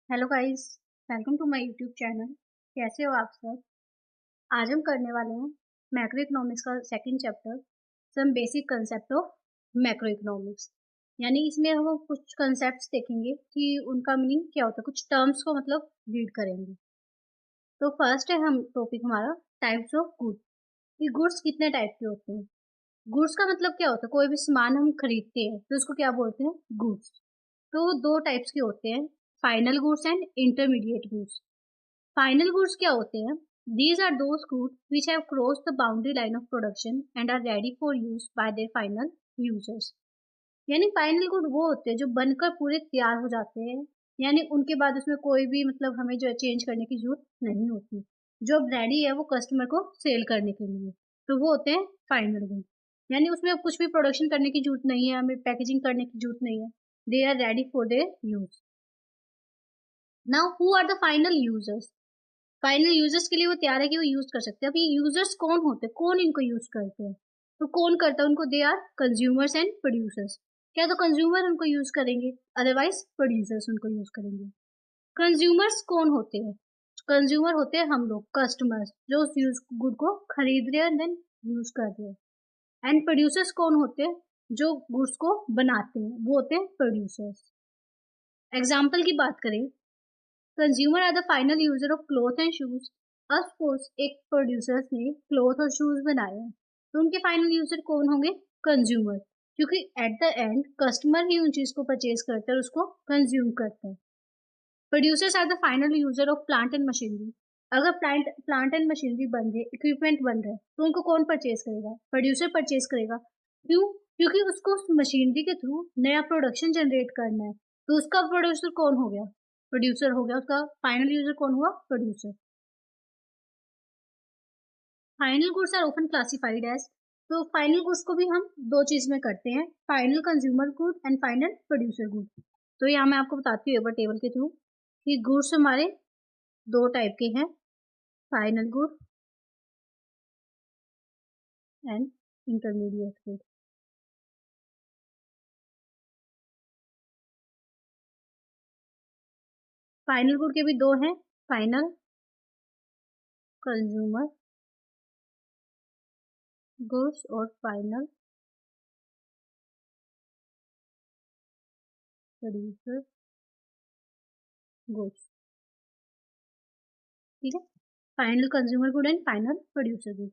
Hello guys, welcome to my YouTube channel. कैसे हो आप सब? आज हम करने वाले हैं मैक्रो इकोनॉमिक्स का second chapter, some basic concept of macroeconomics. यानी इसमें हम कुछ कंसेप्ट्स देखेंगे कि उनका मीनिंग क्या होता है, कुछ टर्म्स को मतलब रीड करेंगे। तो फर्स्ट है हम टॉपिक हमारा टाइप्स ऑफ गुड, कि गुड्स कितने टाइप के होते हैं। गुड्स का मतलब क्या होता है, कोई भी सामान हम खरीदते हैं तो उसको क्या बोलते हैं, गुड्स। तो वो दो टाइप्स के होते हैं, final goods and intermediate goods. Final goods क्या होते हैं? These are those goods which have crossed the boundary line of production and are ready for use by their final users। यानी फाइनल गुड वो होते हैं जो बनकर पूरे तैयार हो जाते हैं, यानी उनके बाद उसमें कोई भी मतलब हमें जो है चेंज करने की जरूरत नहीं होती, जो अब रेडी है वो कस्टमर को सेल करने के लिए, तो वो होते हैं फाइनल गुड। यानी उसमें अब कुछ भी प्रोडक्शन करने की जरूरत नहीं है, हमें पैकेजिंग करने की जरूरत नहीं है, they are ready for their use. Now who are the final users? Final users के लिए वो तैयार है कि वो यूज कर सकते हैं। अब ये यूजर्स कौन होते हैं, कौन इनको यूज करते हैं? तो कौन करता है उनको? They are consumers and producers. क्या तो कंज्यूमर उनको यूज करेंगे, अदरवाइज प्रोड्यूसर्स उनको यूज करेंगे। कंज्यूमर्स कौन होते हैं? कंज्यूमर होते हैं हम लोग, कस्टमर्स, जो उस यूज गुड को खरीद रहे हैं देन यूज कर रहे हैं। एंड प्रोड्यूसर्स कौन होते हैं? जो गुड्स को बनाते हैं, वो होते हैं प्रोड्यूसर्स। एग्जाम्पल की बात करें, consumer are the final user of cloth and shoes. अब सपोज एक प्रोड्यूसर्स ने क्लॉथ और शूज बनाए हैं, तो उनके फाइनल यूजर कौन होंगे? कंज्यूमर, क्योंकि एट द एंड कस्टमर ही उन चीज को परचेज करता है और उसको कंज्यूम करता है। Producers are the final user of plant and machinery. अगर प्लांट एंड मशीनरी बन रहे, इक्विपमेंट बन रहे, तो उनको कौन परचेज करेगा? प्रोड्यूसर परचेज करेगा। क्यों? क्योंकि उसको उस मशीनरी के थ्रू नया प्रोडक्शन जनरेट करना है, तो उसका प्रोड्यूसर कौन हो गया? प्रोड्यूसर हो गया। उसका फाइनल यूजर कौन हुआ? Producer. Final goods are often classified as, तो फाइनल गुड्स को भी हम दो चीज में करते हैं, final consumer good and final producer good. तो यहाँ मैं आपको बताती हूँ टेबल के थ्रू कि गुड्स हमारे दो टाइप के हैं, final good and intermediate good. Final good के भी दो हैं, फाइनल कंज्यूमर गुड्स और फाइनल प्रोड्यूसर गुड्स। ठीक है, final consumer good and final producer good.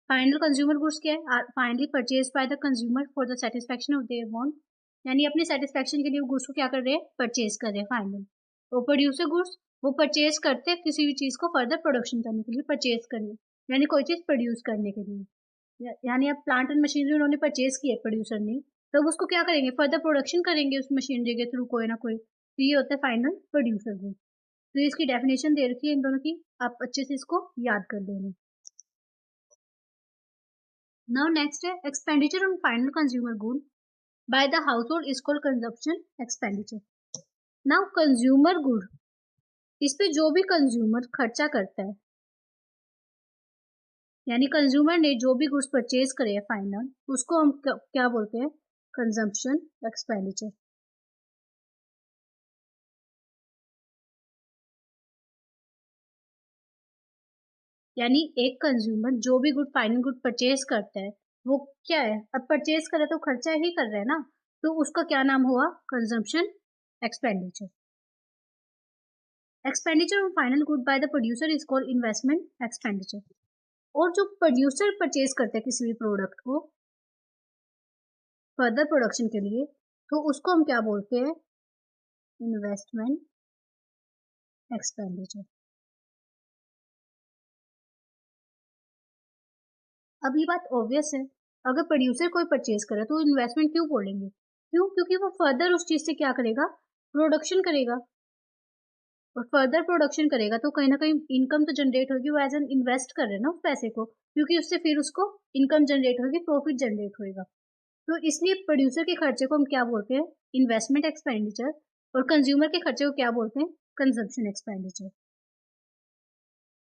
Final consumer goods क्या है? Finally purchase by the consumer for the satisfaction of their want. यानी अपने सेटिस्फेक्शन के लिए गुड्स को क्या कर रहे हैं? परचेज कर रहे हैं फाइनल। और प्रोड्यूसर गुड्स वो परचेज करते हैं किसी भी चीज को फर्दर प्रोडक्शन करने के लिए, परचेज करने, यानी कोई चीज प्रोड्यूस करने के लिए। यानी अब प्लांट एंड मशीनरी उन्होंने परचेज की है प्रोड्यूसर ने, तब उसको क्या करेंगे? फर्दर प्रोडक्शन करेंगे उस मशीनरी के थ्रू कोई ना कोई, तो ये होता है फाइनल प्रोड्यूसर गुड। तो इसकी डेफिनेशन दे रखी है इन दोनों की, आप अच्छे से इसको याद कर लेना। Now next है expenditure on final consumer good by the household is called consumption expenditure. Now consumer good, इस पे जो भी कंज्यूमर खर्चा करता है, यानी कंज्यूमर ने जो भी गुड्स परचेज करे हैं फाइनल, उसको हम क्या बोलते हैं? Consumption expenditure. यानी एक कंज्यूमर जो भी गुड फाइनल गुड परचेज करता है, वो क्या है? अब परचेज करे तो खर्चा ही कर रहा है ना, तो उसका क्या नाम हुआ? Consumption expenditure. Expenditure on final good by the producer is called investment expenditure. और जो प्रोड्यूसर परचेज करते हैं किसी भी प्रोडक्ट को फर्दर प्रोडक्शन के लिए, तो उसको हम क्या बोलते हैं? Investment expenditure. अब ये बात ऑब्वियस है, अगर प्रोड्यूसर कोई परचेज करे तो इन्वेस्टमेंट क्यों बोलेंगे? क्यों? क्योंकि वो फर्दर उस चीज से क्या करेगा? प्रोडक्शन करेगा, और फर्दर प्रोडक्शन करेगा तो कहीं ना कहीं इनकम तो जनरेट होगी, वो एज एन इन्वेस्ट कर रहे हैं ना उस पैसे को, क्योंकि उससे फिर उसको इनकम जनरेट होगी, प्रॉफिट जनरेट होगा। तो इसलिए प्रोड्यूसर के खर्चे को हम क्या बोलते हैं? Investment expenditure. और कंज्यूमर के खर्चे को क्या बोलते हैं? Consumption expenditure.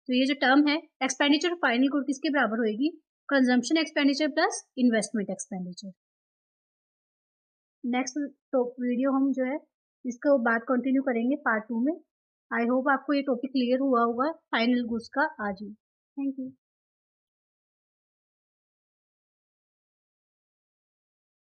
तो ये जो टर्म है एक्सपेंडिचर फाइनल गुड किसके बराबर होगी? Consumption expenditure plus investment expenditure. Next तो वीडियो हम जो है इसको बात कंटिन्यू करेंगे पार्ट 2 में। आई होप आपको ये टॉपिक क्लियर हुआ होगा फाइनल गुड्स का आज ही। Thank you.